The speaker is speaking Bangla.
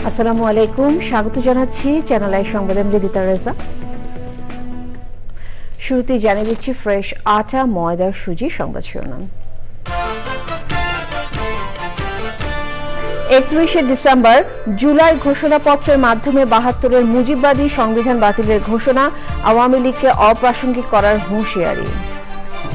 আসসালামু আলাইকুম, স্বাগত জানাচ্ছি চ্যানেল আই সংবাদে। আমি রিদিতা রেজা। শুরুতেই জানিয়ে দিচ্ছি ফ্রেশ আটা, ময়দা, সুজি সংবাদ শিরোনাম। 31শে ডিসেম্বর জুলাই ঘোষণাপত্রের মাধ্যমে ৭২-এর মুজিববাদী সংবিধান বাতিলের ঘোষণা, আওয়ামী লীগকে অপ্রাসঙ্গিক করার হুঁশিয়ারি।